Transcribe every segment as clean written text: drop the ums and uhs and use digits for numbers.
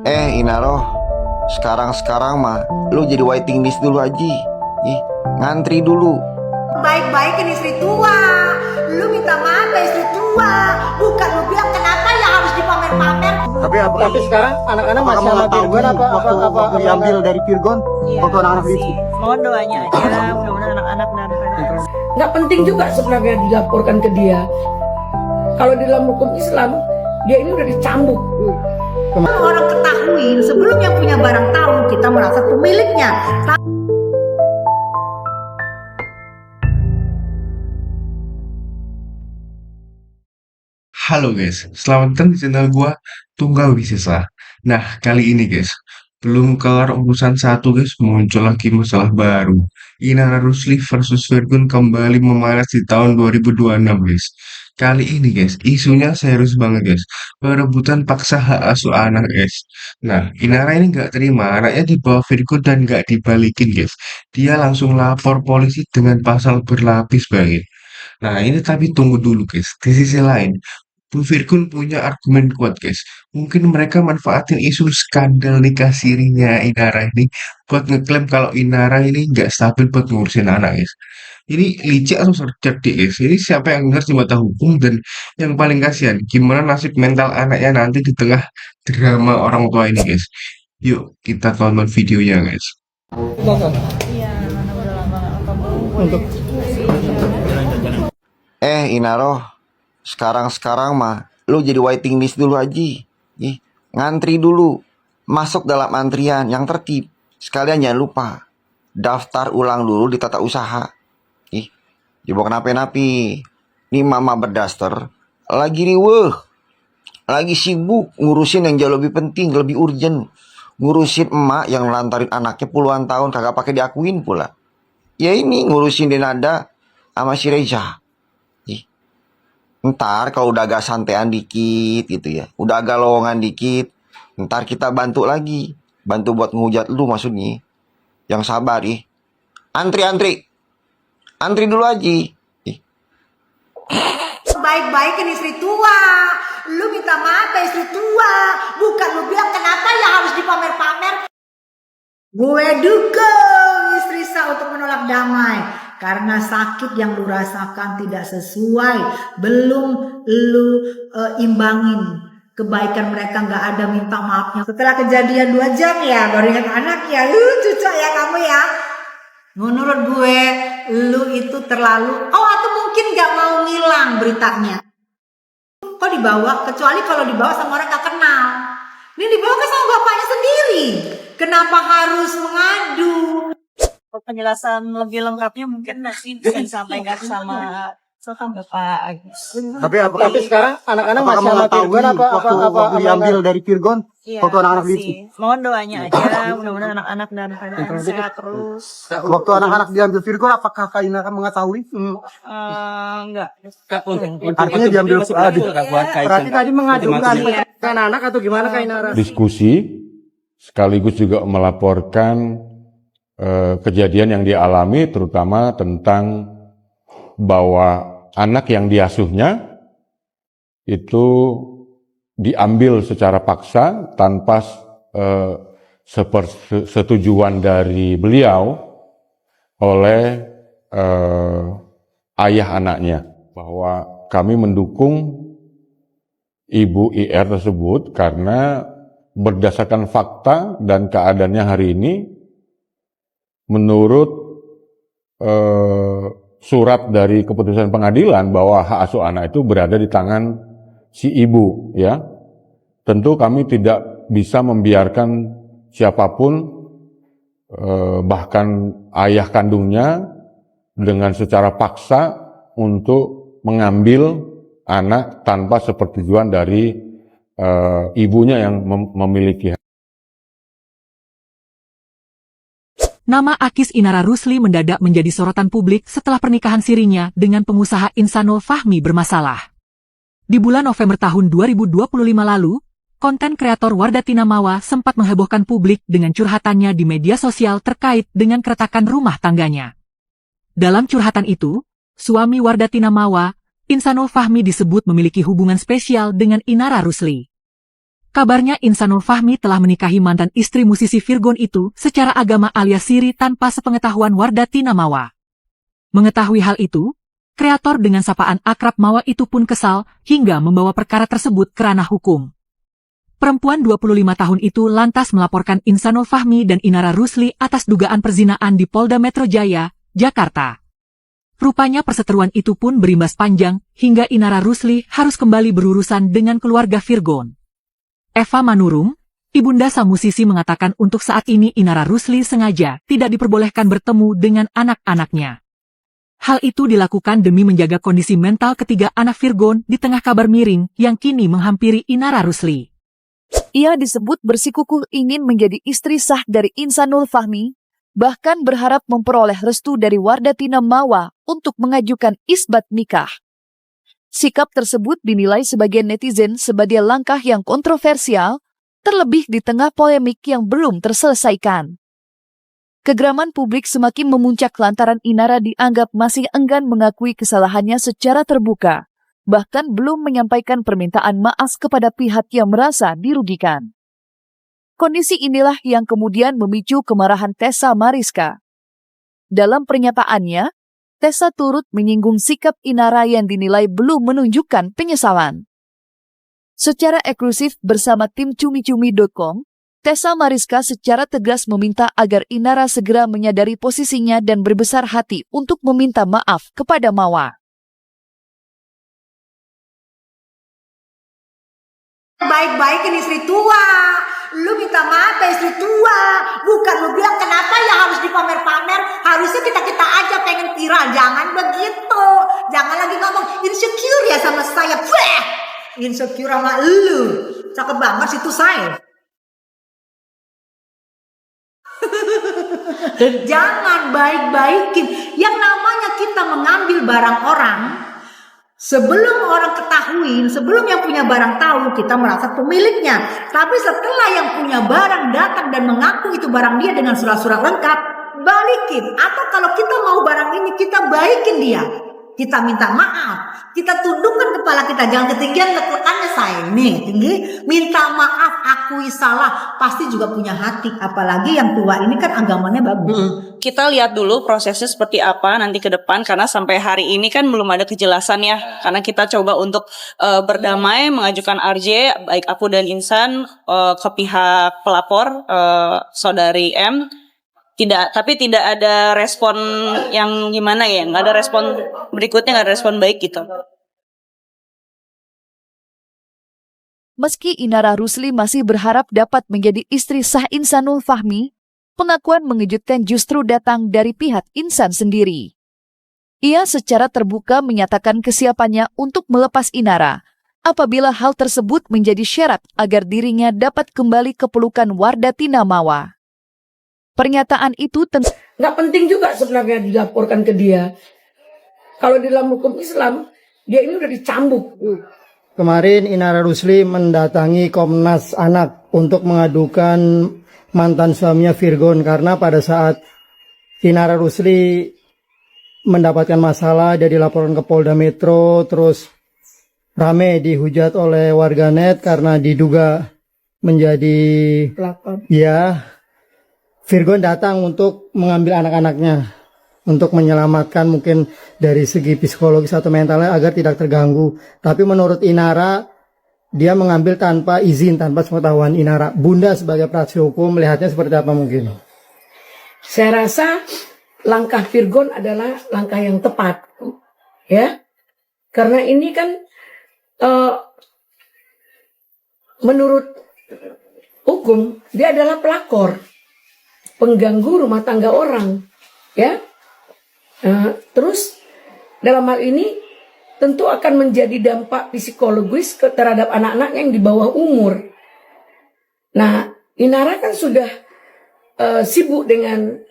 Inaro, sekarang mah lu jadi waiting list dulu aja. Ngantri dulu. Baik-baikin istri tua. Lu minta maaf ya istri tua. Bukan lu bilang kenapa ya harus dipamer-pamer. Tapi sekarang anak-anak masih sama Virgon apa diambil dari Virgon? Iya, waktu anak-anak itu. Mohon doanya aja, mudah-mudahan anak-anak dan Nggak penting juga sebenarnya dilaporkan ke dia. Kalau di dalam hukum Islam, dia ini udah dicambuk. Orang ketahui sebelum yang punya barang tahu kita merasa pemiliknya. Halo guys, selamat datang di channel gua Tunggal Wisesa. Nah, kali ini guys, belum kelar urusan satu guys, muncul lagi masalah baru. Inara Rusli versus Virgon kembali memanas di tahun 2026 guys. Kali ini guys, isunya serius banget guys. Perebutan paksa hak asuh anak guys. Nah, Inara ini nggak terima anaknya dibawa Virgon dan nggak dibalikin guys. Dia langsung lapor polisi dengan pasal berlapis banget. Nah, ini tapi tunggu dulu guys. Di sisi lain, Bu Firgun punya argumen kuat guys. Mungkin mereka manfaatin isu skandal nikah sirinya Inara ini buat ngeklaim kalau Inara ini nggak stabil buat ngurusin anak guys. Ini licik atau cerdik guys. Ini siapa yang ngerti mata hukum dan yang paling kasihan gimana nasib mental anaknya nanti di tengah drama orang tua ini guys. Yuk kita tonton videonya guys. iya, karena udah lama kamu Untuk Inaro, sekarang mah lu jadi waiting list dulu aja. Ngantri dulu. Masuk dalam antrian yang tertib. Sekalian jangan lupa daftar ulang dulu di tata usaha. Coba kenapa-napi. Ini mama berdaster lagi riweuh, lagi sibuk ngurusin yang jauh lebih penting, lebih urgent. Ngurusin emak yang lantarin anaknya puluhan tahun kagak pakai diakuin pula. Ya ini ngurusin Denada sama si Reza. Ntar kalau udah agak santean dikit gitu ya, udah agak lowongan dikit, ntar kita bantu lagi. Bantu buat ngehujat lu maksudnya. Yang sabar Antri dulu aja. Baik-baikin istri tua. Lu minta maaf ya istri tua. Bukan lu bilang kenapa ya harus dipamer-pamer. Gue dukung istri saya untuk menolak damai. Karena sakit yang lu rasakan tidak sesuai. Belum lu imbangin. Kebaikan mereka gak ada minta maafnya. Setelah kejadian 2 jam ya baru ingat anak ya. Cucu ya kamu ya. Menurut gue lu itu terlalu. Atau mungkin gak mau ngilang beritanya. Kok dibawa? Kecuali kalau dibawa sama orang gak kenal. Ini dibawa kan sama bapaknya sendiri. Kenapa harus mengadu? penjelasan lebih lengkapnya mungkin nanti bisa disampaikan sama Bapak Agus. tapi sekarang anak-anak masih sama Virgon apa diambil dari Virgon? Iya, waktu anak-anak masih. itu. Mohon doanya aja, mudah-mudahan anak-anak dan keadaan sehat terus. Waktu anak-anak diambil Virgon, apakah Kak Inara mengetahui? Enggak. Artinya diambil berarti tadi mengajukan anak atau gimana Kak Inara? Diskusi sekaligus juga melaporkan kejadian yang dialami, terutama tentang bahwa anak yang diasuhnya itu diambil secara paksa tanpa setujuan dari beliau oleh ayah anaknya, bahwa kami mendukung Ibu IR tersebut karena berdasarkan fakta dan keadaannya hari ini, menurut surat dari keputusan pengadilan bahwa hak asuh anak itu berada di tangan si ibu, ya. Tentu kami tidak bisa membiarkan siapapun, bahkan ayah kandungnya, dengan secara paksa untuk mengambil anak tanpa sepersetujuan dari ibunya yang memiliki. Nama Akis Inara Rusli mendadak menjadi sorotan publik setelah pernikahan sirinya dengan pengusaha Insanul Fahmi bermasalah. Di bulan November tahun 2025 lalu, konten kreator Wardatina Mawa sempat menghebohkan publik dengan curhatannya di media sosial terkait dengan keretakan rumah tangganya. Dalam curhatan itu, suami Wardatina Mawa, Insanul Fahmi, disebut memiliki hubungan spesial dengan Inara Rusli. Kabarnya Insanul Fahmi telah menikahi mantan istri musisi Virgon itu secara agama alias siri tanpa sepengetahuan Wardatina Mawa. Mengetahui hal itu, kreator dengan sapaan akrab Mawa itu pun kesal hingga membawa perkara tersebut ke ranah hukum. Perempuan 25 tahun itu lantas melaporkan Insanul Fahmi dan Inara Rusli atas dugaan perzinaan di Polda Metro Jaya, Jakarta. Rupanya perseteruan itu pun berimbas panjang hingga Inara Rusli harus kembali berurusan dengan keluarga Virgon. Eva Manurung, ibunda sang musisi mengatakan untuk saat ini Inara Rusli sengaja tidak diperbolehkan bertemu dengan anak-anaknya. Hal itu dilakukan demi menjaga kondisi mental ketiga anak Virgon di tengah kabar miring yang kini menghampiri Inara Rusli. Ia disebut bersikukuh ingin menjadi istri sah dari Insanul Fahmi, bahkan berharap memperoleh restu dari Wardatina Mawa untuk mengajukan isbat nikah. Sikap tersebut dinilai sebagian netizen sebagai langkah yang kontroversial, terlebih di tengah polemik yang belum terselesaikan. Kegeraman publik semakin memuncak lantaran Inara dianggap masih enggan mengakui kesalahannya secara terbuka, bahkan belum menyampaikan permintaan maaf kepada pihak yang merasa dirugikan. Kondisi inilah yang kemudian memicu kemarahan Tessa Mariska. Dalam pernyataannya, Tessa turut menyinggung sikap Inara yang dinilai belum menunjukkan penyesalan. Secara eksklusif bersama tim cumi-cumi.com, Tessa Mariska secara tegas meminta agar Inara segera menyadari posisinya dan berbesar hati untuk meminta maaf kepada Mawa. Baik-baikin istri tua. Lu minta maaf ke istri tua. Bukan lu bilang kenapa ya harus dipamer-pamer. Harusnya kita aja pengen viral. Jangan begitu. Jangan lagi ngomong insecure ya sama saya. Weh! Insecure sama lu. Cakep banget situ saya. Jangan baik-baikin. Yang namanya kita mengambil barang orang, sebelum orang ketahuin, sebelum yang punya barang tahu, kita merasa pemiliknya. Tapi setelah yang punya barang datang dan mengaku itu barang dia dengan surat-surat lengkap, balikin. Atau kalau kita mau barang ini, kita baikin dia. Kita minta maaf. Kita tundukkan kepala kita. Jangan ketinggian lekukannya saya. Nih, tinggi. Minta maaf, akui salah. Pasti juga punya hati. Apalagi yang tua ini kan agamanya bagus. Kita lihat dulu prosesnya seperti apa nanti ke depan, karena sampai hari ini kan belum ada kejelasan ya. Karena kita coba untuk berdamai, mengajukan RJ, baik aku dan Insan ke pihak pelapor, saudari M. Tapi tidak ada respon yang gimana ya, nggak ada respon berikutnya, nggak ada respon baik gitu. Meski Inara Rusli masih berharap dapat menjadi istri sah Insanul Fahmi, pengakuan mengejutkan justru datang dari pihak Insan sendiri. Ia secara terbuka menyatakan kesiapannya untuk melepas Inara apabila hal tersebut menjadi syarat agar dirinya dapat kembali ke pelukan Wardatina Mawa. Pernyataan itu nggak penting juga sebenarnya dilaporkan ke dia. Kalau di dalam hukum Islam, dia ini udah dicambuk. Kemarin Inara Rusli mendatangi Komnas Anak untuk mengadukan mantan suaminya Virgon karena pada saat Inara Rusli mendapatkan masalah, dia dilaporkan ke Polda Metro, terus rame dihujat oleh warganet karena diduga menjadi Pelakor. ya. Virgon datang untuk mengambil anak-anaknya, untuk menyelamatkan mungkin dari segi psikologis atau mentalnya agar tidak terganggu. Tapi menurut Inara, dia mengambil tanpa izin, tanpa sepengetahuan Inara. Bunda sebagai praktisi hukum melihatnya seperti apa mungkin? Saya rasa langkah Virgon adalah langkah yang tepat, ya, karena ini kan menurut hukum dia adalah pelakor, pengganggu rumah tangga orang, ya. Terus dalam hal ini tentu akan menjadi dampak psikologis terhadap anak-anak yang di bawah umur. Nah, Inara kan sudah sibuk dengan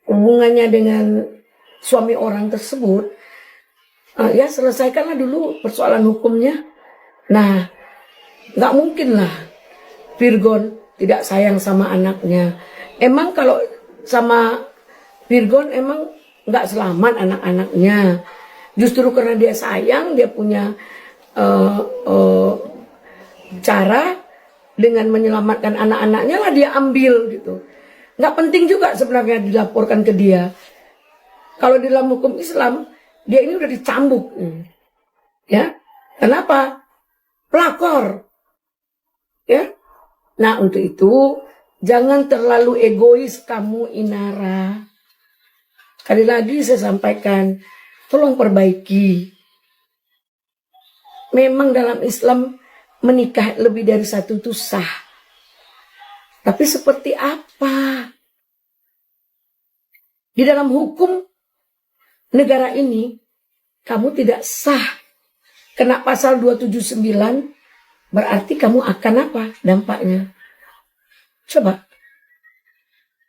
hubungannya dengan suami orang tersebut. Ya, selesaikanlah dulu persoalan hukumnya. Nah, nggak mungkin lah Virgon tidak sayang sama anaknya. Emang kalau sama Virgon emang nggak selamat anak-anaknya. Justru karena dia sayang, dia punya cara dengan menyelamatkan anak-anaknya lah dia ambil gitu. Nggak penting juga sebenarnya dilaporkan ke dia. Kalau di dalam hukum Islam, dia ini udah dicambuk. Ya, kenapa? Pelakor. Ya, nah untuk itu jangan terlalu egois kamu Inara. Sekali lagi saya sampaikan, tolong perbaiki. Memang dalam Islam menikah lebih dari satu itu sah. Tapi seperti apa? Di dalam hukum negara ini, kamu tidak sah. Kena pasal 279, berarti kamu akan apa dampaknya? Coba,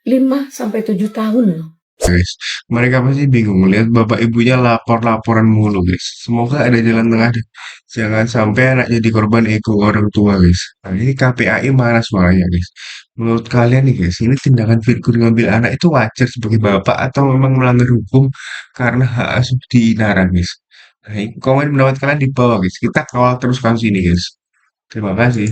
5-7 tahun loh. Guys, mereka pasti bingung melihat bapak ibunya lapor-laporan mulu, guys. Semoga ada jalan tengah deh. Jangan sampai anak jadi korban ego orang tua, guys. Nah, ini KPAI marah suaranya, guys. Menurut kalian nih, guys, ini tindakan Virgun ngambil anak itu wajar sebagai bapak atau memang melanggar hukum karena hak asuh diinara, guys? Nah, komen pendapat kalian di bawah, guys. Kita kawal terus kasus ini, guys. Terima kasih.